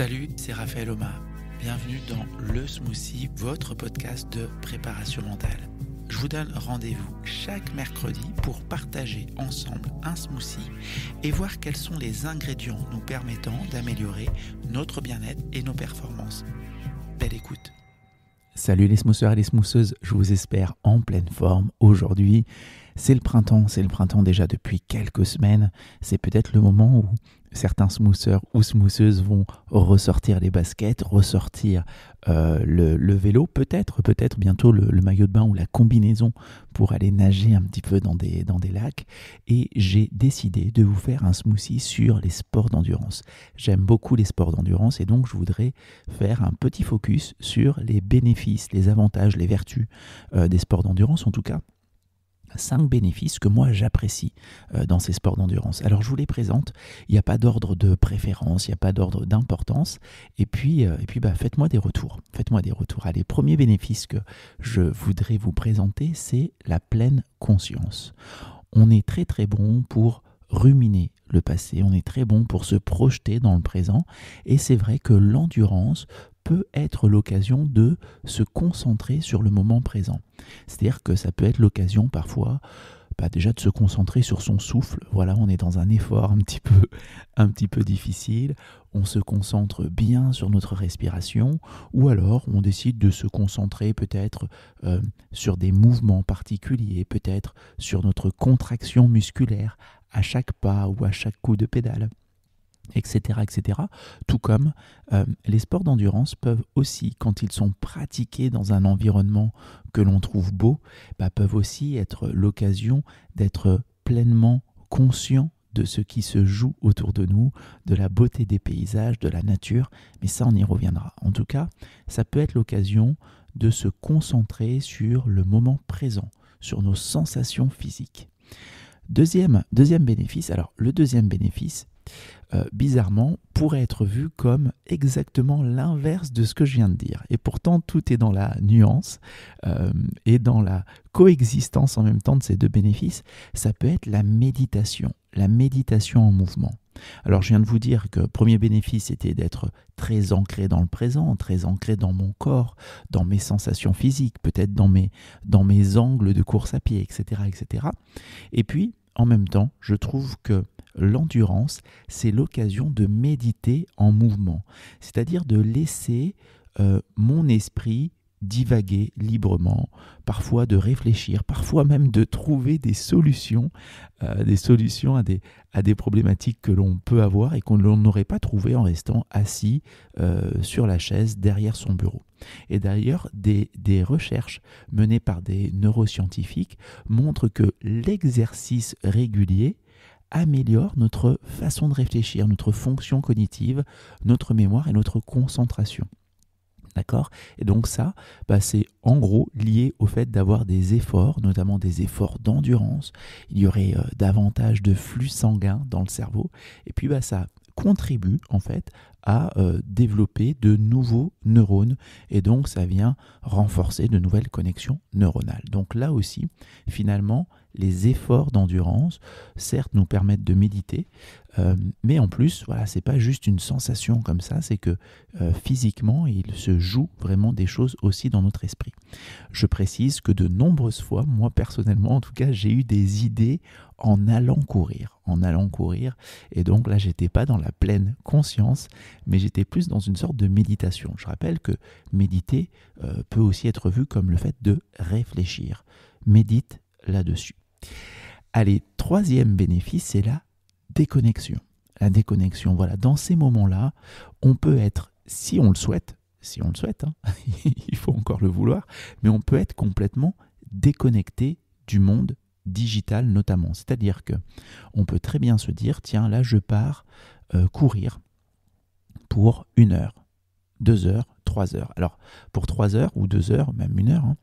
Salut, c'est Raphaël Omar. Bienvenue dans Le Smoothie, votre podcast de préparation mentale. Je vous donne rendez-vous chaque mercredi pour partager ensemble un smoothie et voir quels sont les ingrédients nous permettant d'améliorer notre bien-être et nos performances. Belle écoute. Salut les smoothers et les smootheuses, je vous espère en pleine forme aujourd'hui. C'est le printemps déjà depuis quelques semaines. C'est peut-être le moment où certains smoothers ou smootheuses vont ressortir les baskets, ressortir le vélo, peut-être bientôt le maillot de bain ou la combinaison pour aller nager un petit peu dans des lacs. Et j'ai décidé de vous faire un smoothie sur les sports d'endurance. J'aime beaucoup les sports d'endurance et donc je voudrais faire un petit focus sur les bénéfices, les avantages, les vertus des sports d'endurance, en tout cas. 5 bénéfices que moi j'apprécie dans ces sports d'endurance. Alors je vous les présente, il n'y a pas d'ordre de préférence, il n'y a pas d'ordre d'importance, et puis faites-moi des retours. Allez, premier bénéfice que je voudrais vous présenter, c'est la pleine conscience. On est très très bon pour ruminer le passé, on est très bon pour se projeter dans le présent, et c'est vrai que l'endurance peut être l'occasion de se concentrer sur le moment présent. C'est-à-dire que ça peut être l'occasion parfois déjà de se concentrer sur son souffle. Voilà, on est dans un effort un petit peu difficile, on se concentre bien sur notre respiration, ou alors on décide de se concentrer peut-être sur des mouvements particuliers, peut-être sur notre contraction musculaire à chaque pas ou à chaque coup de pédale. Etc. Tout comme les sports d'endurance peuvent aussi, quand ils sont pratiqués dans un environnement que l'on trouve beau, peuvent aussi être l'occasion d'être pleinement conscient de ce qui se joue autour de nous, de la beauté des paysages, de la nature, mais ça on y reviendra. En tout cas, ça peut être l'occasion de se concentrer sur le moment présent, sur nos sensations physiques. Deuxième bénéfice, alors le deuxième bénéfice, bizarrement, pourrait être vu comme exactement l'inverse de ce que je viens de dire. Et pourtant, tout est dans la nuance et dans la coexistence en même temps de ces deux bénéfices. Ça peut être la méditation en mouvement. Alors, je viens de vous dire que le premier bénéfice était d'être très ancré dans le présent, très ancré dans mon corps, dans mes sensations physiques, peut-être dans mes angles de course à pied, etc. Et puis, en même temps, je trouve que l'endurance, c'est l'occasion de méditer en mouvement, c'est-à-dire de laisser mon esprit divaguer librement, parfois de réfléchir, parfois même de trouver des solutions à des problématiques que l'on peut avoir et qu'on n'aurait pas trouvées en restant assis sur la chaise derrière son bureau. Et d'ailleurs, des recherches menées par des neuroscientifiques montrent que l'exercice régulier améliore notre façon de réfléchir, notre fonction cognitive, notre mémoire et notre concentration. D'accord ? Et donc ça, c'est en gros lié au fait d'avoir des efforts, notamment des efforts d'endurance. Il y aurait davantage de flux sanguin dans le cerveau. Et puis ça contribue en fait à développer de nouveaux neurones et donc ça vient renforcer de nouvelles connexions neuronales. Donc là aussi, finalement, les efforts d'endurance, certes, nous permettent de méditer, mais en plus, c'est pas juste une sensation comme ça, c'est que physiquement, il se joue vraiment des choses aussi dans notre esprit. Je précise que de nombreuses fois, moi personnellement, en tout cas, j'ai eu des idées en allant courir, et donc là, j'étais pas dans la pleine conscience, mais j'étais plus dans une sorte de méditation. Je rappelle que méditer peut aussi être vu comme le fait de réfléchir. Médite là-dessus. Allez, troisième bénéfice, c'est la déconnexion. La déconnexion, dans ces moments-là, on peut être, si on le souhaite, il faut encore le vouloir, mais on peut être complètement déconnecté du monde digital notamment. C'est-à-dire que on peut très bien se dire, tiens, là je pars courir pour 1 heure, 2 heures, 3 heures. Alors, pour 3 heures ou 2 heures, même 1 heure,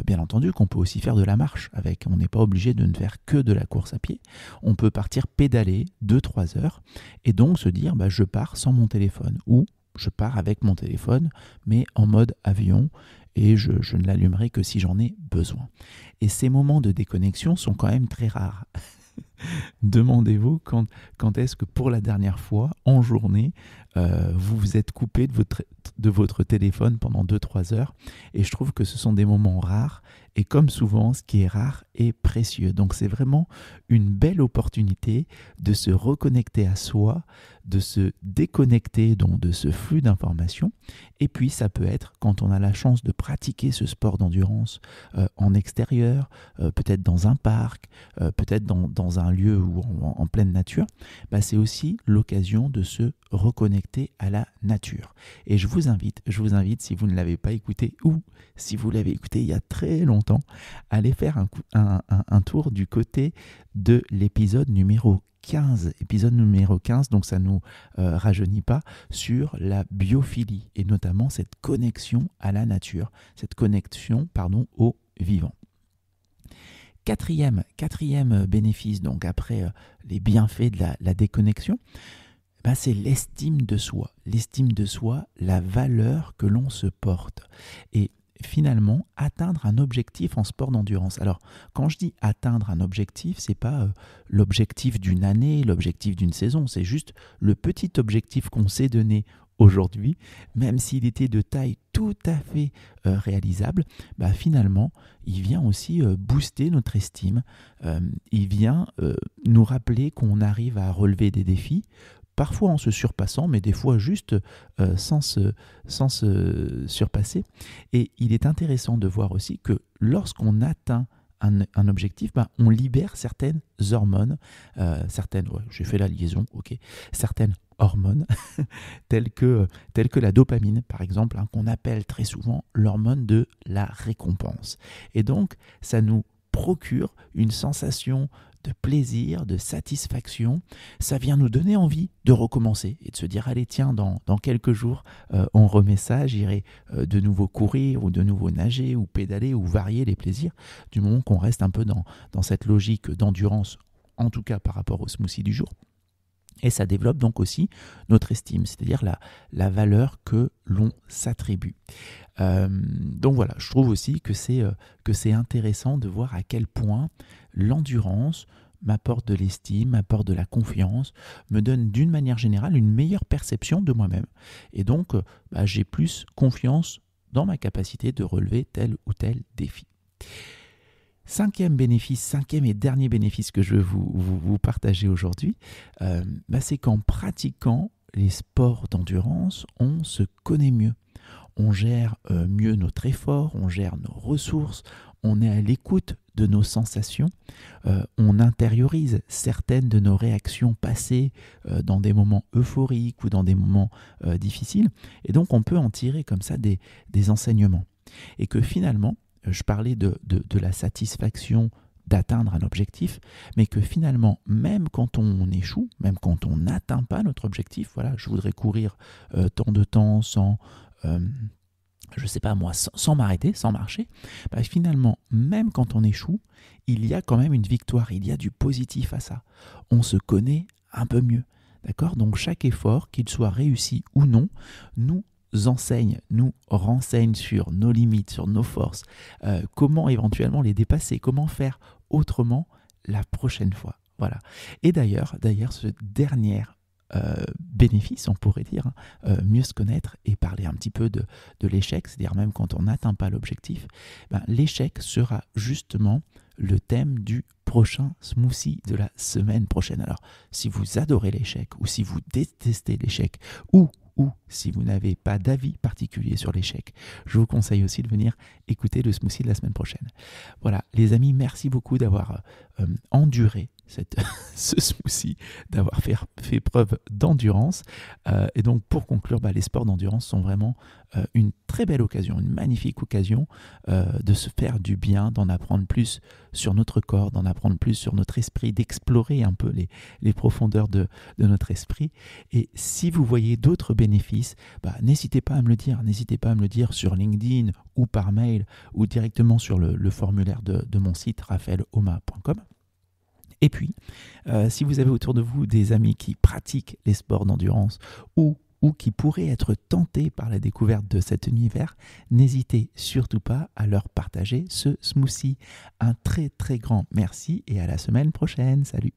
bien entendu qu'on peut aussi faire de la marche avec. On n'est pas obligé de ne faire que de la course à pied. On peut partir pédaler 2-3 heures et donc se dire, je pars sans mon téléphone ou je pars avec mon téléphone, mais en mode avion et je ne l'allumerai que si j'en ai besoin. Et ces moments de déconnexion sont quand même très rares. Demandez-vous quand est-ce que pour la dernière fois, en journée, vous vous êtes coupé de votre téléphone pendant 2-3 heures. Et je trouve que ce sont des moments rares. Et comme souvent, ce qui est rare est précieux. Donc c'est vraiment une belle opportunité de se reconnecter à soi, de se déconnecter donc de ce flux d'informations. Et puis ça peut être quand on a la chance de pratiquer ce sport d'endurance en extérieur, peut-être dans un parc, peut-être dans un lieu ou en pleine nature, c'est aussi l'occasion de se reconnecter à la nature. Et je vous invite, si vous ne l'avez pas écouté ou si vous l'avez écouté il y a très longtemps, à aller faire un tour du côté de l'épisode numéro 15, donc ça ne nous rajeunit pas, sur la biophilie et notamment cette connexion à la nature, cette connexion au vivant. Quatrième bénéfice, donc après les bienfaits de la déconnexion, c'est l'estime de soi. L'estime de soi, la valeur que l'on se porte. Et finalement, atteindre un objectif en sport d'endurance. Alors, quand je dis atteindre un objectif, c'est pas l'objectif d'une année, l'objectif d'une saison, c'est juste le petit objectif qu'on s'est donné aujourd'hui, même s'il était de taille tout à fait réalisable, finalement, il vient aussi booster notre estime, il vient nous rappeler qu'on arrive à relever des défis, parfois en se surpassant, mais des fois juste sans se surpasser. Et il est intéressant de voir aussi que lorsqu'on atteint un objectif, on libère certaines hormones, j'ai fait la liaison, certaines hormones, telles que la dopamine, par exemple, qu'on appelle très souvent l'hormone de la récompense. Et donc, ça nous procure une sensation de plaisir, de satisfaction. Ça vient nous donner envie de recommencer et de se dire, allez tiens, dans quelques jours, on remet ça, j'irai de nouveau courir ou de nouveau nager ou pédaler ou varier les plaisirs, du moment qu'on reste un peu dans cette logique d'endurance, en tout cas par rapport au smoothie du jour. Et ça développe donc aussi notre estime, c'est-à-dire la valeur que l'on s'attribue. Donc voilà, je trouve aussi que c'est intéressant de voir à quel point l'endurance m'apporte de l'estime, m'apporte de la confiance, me donne d'une manière générale une meilleure perception de moi-même. Et donc, j'ai plus confiance dans ma capacité de relever tel ou tel défi. Cinquième et dernier bénéfice que je veux vous partager aujourd'hui, c'est qu'en pratiquant les sports d'endurance, on se connaît mieux. On gère mieux notre effort, on gère nos ressources, on est à l'écoute de nos sensations, on intériorise certaines de nos réactions passées dans des moments euphoriques ou dans des moments difficiles. Et donc on peut en tirer comme ça des enseignements. Et que finalement, je parlais de la satisfaction d'atteindre un objectif, mais que finalement, même quand on échoue, même quand on n'atteint pas notre objectif, voilà, je voudrais courir tant de temps sans m'arrêter, sans marcher, finalement, même quand on échoue, il y a quand même une victoire, il y a du positif à ça. On se connaît un peu mieux, d'accord ? Donc chaque effort, qu'il soit réussi ou non, nous renseigne sur nos limites, sur nos forces, comment éventuellement les dépasser, comment faire autrement la prochaine fois. Voilà. Et d'ailleurs, ce dernier bénéfice, on pourrait dire, mieux se connaître et parler un petit peu de l'échec, c'est-à-dire même quand on n'atteint pas l'objectif, l'échec sera justement le thème du prochain smoothie de la semaine prochaine. Alors, si vous adorez l'échec ou si vous détestez l'échec ou si vous n'avez pas d'avis particulier sur l'échec, je vous conseille aussi de venir écouter le smoothie de la semaine prochaine. Voilà, les amis, merci beaucoup d'avoir enduré ce smoothie, d'avoir fait preuve d'endurance. Et donc, pour conclure, les sports d'endurance sont vraiment une très belle occasion, une magnifique occasion de se faire du bien, d'en apprendre plus sur notre corps, d'en apprendre plus sur notre esprit, d'explorer un peu les profondeurs de notre esprit. Et si vous voyez d'autres bénéfices, n'hésitez pas à me le dire sur LinkedIn ou par mail ou directement sur le formulaire de mon site raphaelhoma.com. Et puis, si vous avez autour de vous des amis qui pratiquent les sports d'endurance ou ou qui pourraient être tentés par la découverte de cet univers, n'hésitez surtout pas à leur partager ce smoothie. Un très très grand merci et à la semaine prochaine. Salut!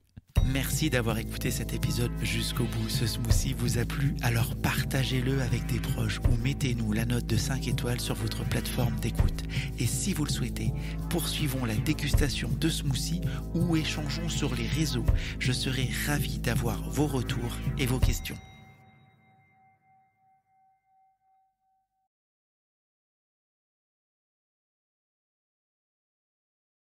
Merci d'avoir écouté cet épisode jusqu'au bout. Ce smoothie vous a plu? Alors partagez-le avec des proches ou mettez-nous la note de 5 étoiles sur votre plateforme d'écoute. Et si vous le souhaitez, poursuivons la dégustation de smoothie ou échangeons sur les réseaux. Je serai ravi d'avoir vos retours et vos questions.